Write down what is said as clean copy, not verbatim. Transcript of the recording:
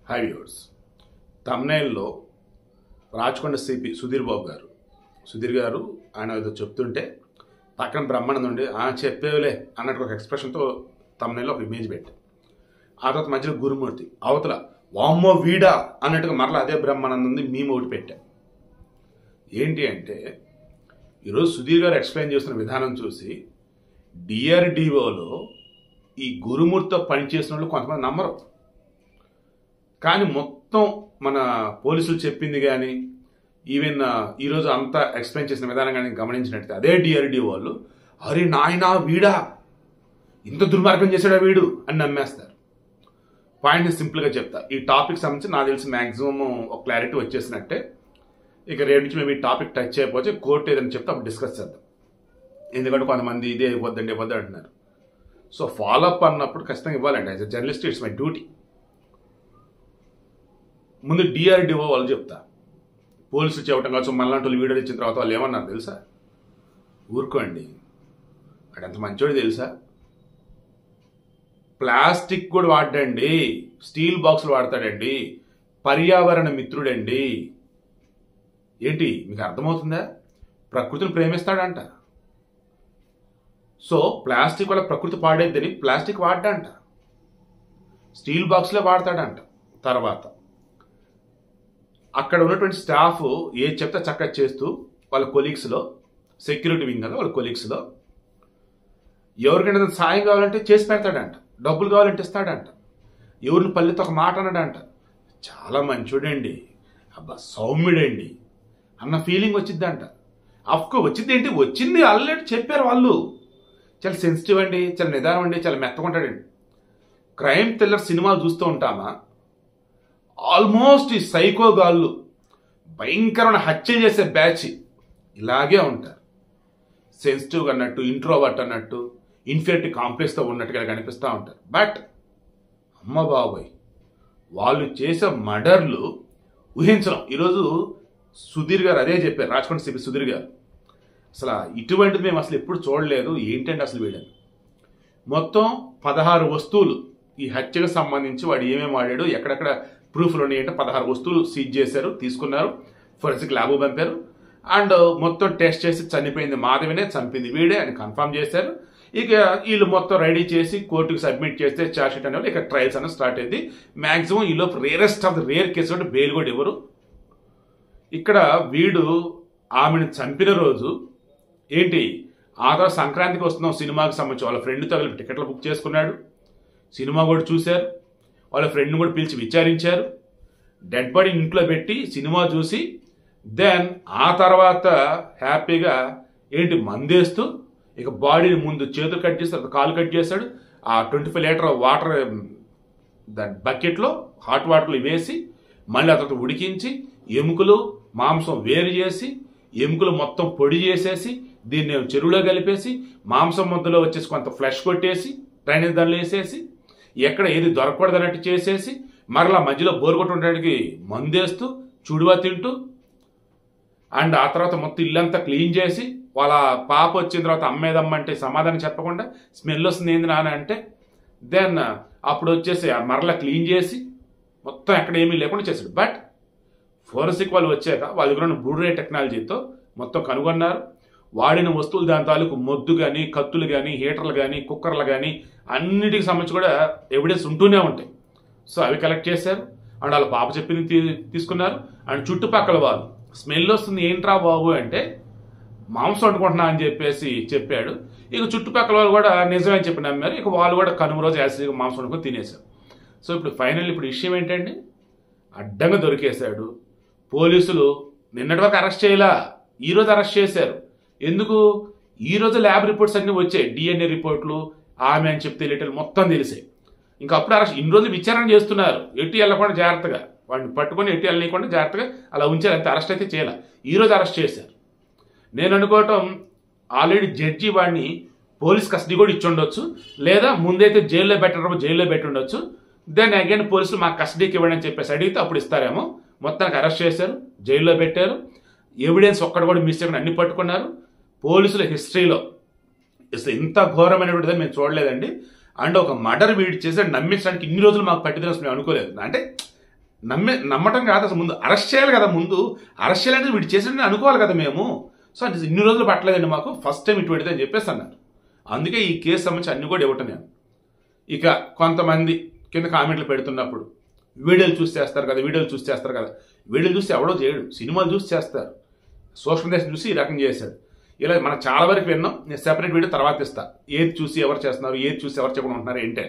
High viewers, తమ్నైల్లో Rachakonda CP Sudheer గారు ఆయన ఏదో చెప్తుంటే పక్కన బ్రహ్మానందం ఉండి చెప్పేవులే అన్నట్టు ఒక ఎక్స్ప్రెషన్తో తమ్నైల్లో ఒక ఇమేజ్ పెట్టాం. ఆ తర్వాత మధ్యలో గురుమూర్తి అవతల వామ్మో వీడా అన్నట్టుగా మరలా అదే బ్రహ్మానందం ఉంది మేము ఒకటి పెట్టాం. ఏంటి అంటే ఈరోజు సుధీర్ గారు ఎక్స్ప్లెయిన్ చేస్తున్న విధానం చూసి డిఆర్డిఓలో ఈ గురుమూర్తితో పనిచేసిన వాళ్ళు కొంతమంది నమ్మరు. కానీ మొత్తం మన పోలీసులు చెప్పింది కానీ ఈవెన్ ఈరోజు అంతా ఎక్స్ప్లెయిన్ చేసిన విధానం కానీ గమనించినట్టు అదే డిఆర్డిఓ వాళ్ళు అరే నాయనా వీడా ఇంత దుర్మార్గం చేశాడా వీడు అని నమ్మేస్తారు. పాయింట్ని సింపుల్గా చెప్తా. ఈ టాపిక్ సంబంధించి నాకు తెలిసి మ్యాక్సిమం ఒక క్లారిటీ వచ్చేసినట్టే. ఇక రేపు నుంచి మేము ఈ టాపిక్ టచ్ చేయకపోతే కోర్టు ఏదైనా చెప్తే అప్పుడు డిస్కస్ చేద్దాం. ఎందుకంటే కొంతమంది ఇదే ఇవ్వద్దండి అంటున్నారు. సో ఫాలోఅప్ అన్నప్పుడు ఖచ్చితంగా ఇవ్వాలండి. As a journalist it's my duty. ముందు డిఆర్డిఓ వాళ్ళు చెప్తా. పోలీసులు చెప్పడం కావచ్చు మళ్ళాంటి వాళ్ళు వీడియో ఇచ్చిన తర్వాత వాళ్ళు ఏమన్నారు తెలుసా? ఊరుకోండి వాడు ఎంత మంచోడు తెలుసా, ప్లాస్టిక్ కూడా వాడండి, స్టీల్ బాక్సులు వాడతాడండి, పర్యావరణ మిత్రుడండి. ఏంటి మీకు అర్థమవుతుందా? ప్రకృతిని ప్రేమిస్తాడంట. సో ప్లాస్టిక్ వల్ల ప్రకృతి పాడేద్దని ప్లాస్టిక్ వాడ్డంట, స్టీల్ బాక్స్లో వాడతాడంట. తర్వాత అక్కడ ఉన్నటువంటి స్టాఫ్ ఏ చెప్తే చక్కగా చేస్తూ వాళ్ళ కొలీగ్స్లో సెక్యూరిటీ వింగ్ కదా వాళ్ళ కొలీగ్స్లో ఎవరికైనా సాయం కావాలంటే చేసి పెడతాడంట, డబ్బులు కావాలంటే ఇస్తాడంట, ఎవరిని పల్లెతో ఒక మాట అన్నాడంట. చాలా మంచోడండి, అబ్బా సౌమ్యుడండి అన్న ఫీలింగ్ వచ్చిందంట. అఫ్కో వచ్చింది ఏంటి, వచ్చింది ఆల్రెడీ చెప్పారు వాళ్ళు. చాలా సెన్సిటివ్ అండి, చాలా నిదానం అండి, చాలా మెత్తకుంటాడండి. క్రైమ్ థ్రిల్లర్ సినిమాలు చూస్తూ ఉంటామా, ఆల్మోస్ట్ ఈ సైకో గాళ్ళు భయంకరమైన హత్య చేసే బ్యాచ్ ఇలాగే ఉంటారు. సెన్సిటివ్గా అన్నట్టు, ఇంట్రోవర్ట్ అన్నట్టు, ఇన్ఫీరియారిటీ కాంప్లెక్స్తో ఉన్నట్టుగా కనిపిస్తూ ఉంటారు. బట్ అమ్మ బాబోయ్ వాళ్ళు చేసే మర్డర్లు ఊహించడం. ఈరోజు సుధీర్ గారు అదే చెప్పారు, రాచకొండ సిపి సుధీర్ గారు. అసలు ఇటువంటిది మేము అసలు ఎప్పుడు చూడలేదు, ఏంటంటే అసలు వీడని మొత్తం 16 వస్తువులు ఈ హత్యకు సంబంధించి వాడు ఏమేమి వాడాడు, ఎక్కడెక్కడ ప్రూఫ్లు ఉన్నాయంటే 16 వస్తువులు సీజ్ చేశారు, తీసుకున్నారు, ఫోరెన్సిక్ ల్యాబ్ పంపారు. అండ్ మొత్తం టెస్ట్ చేసి చనిపోయింది మాధవినే, చంపింది వీడే అని కన్ఫర్మ్ చేశారు. ఇక వీళ్ళు మొత్తం రెడీ చేసి కోర్టుకు సబ్మిట్ చేస్తే ఛార్జ్ షీట్ అనేవి ఇక ట్రయల్స్ అనేది స్టార్ట్ అయింది. మ్యాక్సిమం ఈలోపు rarest of the rare case అంటే బెయిల్ కూడా ఇవ్వరు. ఇక్కడ వీడు ఆమెను చంపిన రోజు ఏంటి, ఆధార్ సంక్రాంతికి వస్తున్నాం సినిమాకి సంబంధించి వాళ్ళ ఫ్రెండ్తో కలిపి టికెట్లు బుక్ చేసుకున్నాడు. సినిమా కూడా చూశారు, వాళ్ళ ఫ్రెండ్ని కూడా పిలిచి విచారించారు, డెడ్ బాడీ ఇంట్లో పెట్టి సినిమా చూసి దెన్ ఆ తర్వాత హ్యాపీగా ఏంటి మందేస్తూ ఇక బాడీని ముందు చేతులు కట్ చేసి కాలు కట్ చేశాడు. ఆ 25 లీటర్ వాటర్ దాని బకెట్లో హాట్ వాటర్లో వేసి మళ్ళీ ఆ తర్వాత ఉడికించి ఎముకలు మాంసం వేరు చేసి ఎముకలు మొత్తం పొడి చేసేసి దీన్ని చెరువులో కలిపేసి మాంసం ముద్దలో వచ్చేసి కొంత ఫ్లెష్ కొట్టేసి ట్రైనింగ్ దానిలో వేసేసి ఎక్కడ ఏది దొరకకూడదు అన్నట్టు చేసేసి మరలా మధ్యలో బోరు కొట్టడానికి మందేస్తూ చుడువా తింటూ అండ్ ఆ తర్వాత మొత్తం ఇల్లంతా క్లీన్ చేసి వాళ్ళ పాప వచ్చిన తర్వాత అమ్మేదమ్మంటే సమాధానం చెప్పకుండా స్మెల్ వస్తుంది ఏంది నాన్న అంటే దెన్ అప్పుడు వచ్చేసి మరలా క్లీన్ చేసి మొత్తం ఎక్కడ ఏమీ లేకుండా చేశాడు. బట్ ఫోరెన్సిక్ వాళ్ళు వచ్చాక వాళ్ళ దగ్గర ఉన్న బ్లూరే టెక్నాలజీతో మొత్తం కనుగొన్నారు. వాడిన వస్తువులు దాని తాలూకు మొద్దు కానీ, కత్తులు కానీ, హీటర్లు కానీ, కుక్కర్లు కానీ అన్నిటికి సంబంధించి కూడా ఎవిడెన్స్ ఉంటూనే ఉంటాయి. సో అవి కలెక్ట్ చేశారు. అండ్ వాళ్ళ పాప చెప్పింది తీసుకున్నారు. అండ్ చుట్టుపక్కల వాళ్ళు స్మెల్ వస్తుంది ఏంట్రా బాబు అంటే మాంసం వండుకుంటున్నా అని చెప్పేసి చెప్పాడు. ఇక చుట్టుపక్కల వాళ్ళు కూడా నిజమని చెప్పి నమ్మారు. ఇక వాళ్ళు కూడా కనుమ రోజు యాసిడ్గా మాంసం వండుకొని తినేశారు. సో ఇప్పుడు ఫైనల్ ఇప్పుడు విషయం ఏంటండి, అడ్డంగా దొరికేశాడు. పోలీసులు నిన్నటి వరకు అరెస్ట్ చేయలా, ఈరోజు అరెస్ట్ చేశారు. ఎందుకు? ఈరోజు ల్యాబ్ రిపోర్ట్స్ అన్నీ వచ్చాయి, డిఎన్ఏ రిపోర్ట్లు ఆమె అని చెప్తే లిటల్ మొత్తం తెలిసాయి. ఇంకా అప్పుడు అరెస్ట్ ఇన్ని రోజులు విచారణ చేస్తున్నారు, ఎటు వెళ్ళకుండా జాగ్రత్తగా వాడిని పట్టుకొని ఎటు వెళ్ళకుండా జాగ్రత్తగా అలా ఉంచారు, అంతే. అరెస్ట్ అయితే చేయాల, ఈరోజు అరెస్ట్ చేశారు. నేను అనుకోవటం ఆల్రెడీ జడ్జి వాడిని పోలీస్ కస్టడీ కూడా ఇచ్చి ఉండొచ్చు, లేదా ముందైతే జైల్లో పెట్టడం జైల్లో పెట్టి ఉండొచ్చు. దెన్ అగైన్ పోలీసులు మా కస్టడీకి ఇవ్వండి అని చెప్పేసి అడిగితే అప్పుడు ఇస్తారేమో. మొత్తానికి అరెస్ట్ చేశారు, జైల్లో పెట్టారు. ఎవిడెన్స్ ఒక్కడ కూడా మిస్ చేయకుండా అన్ని పట్టుకున్నారు. పోలీసుల హిస్టరీలో అసలు ఇంత ఘోరమైనటువంటిదని మేము చూడలేదండి. అండ్ ఒక మర్డర్ వీడి చేసి నమ్మించడానికి ఇన్ని రోజులు మాకు పట్టిందని మేము అనుకోలేదు. అంటే నమ్మటం కాదు అసలు, ముందు అరెస్ట్ చేయాలి కదా. ముందు అరెస్ట్ చేయాలంటే వీడు చేసిన అనుకోవాలి కదా మేము. సో అది ఇన్ని రోజులు పట్టలేదండి మాకు, ఫస్ట్ టైం ఇటువంటిది అని చెప్పేసి అన్నారు. అందుకే ఈ కేసు సంబంధించి అన్ని కూడా ఇవ్వటం నేను. ఇక కొంతమంది కింద కామెంట్లు పెడుతున్నప్పుడు వీడియోలు చూసి చేస్తారు కదా, వీడియోలు చూసి చేస్తారు కదా. వీడియోలు చూసి ఎవడో చేయడు, సినిమాలు చూసి చేస్తారు. సోషల్ మీడియా చూసి ఈ రకం చేశాడు. ఇలా మనం చాలా వరకు విన్నాం. నేను సెపరేట్ వీడియో తర్వాత ఇస్తా, ఏది చూసి ఎవరు చేస్తున్నారు, ఏది చూసి ఎవరు చెప్పడం ఉంటున్నారు ఏంటే.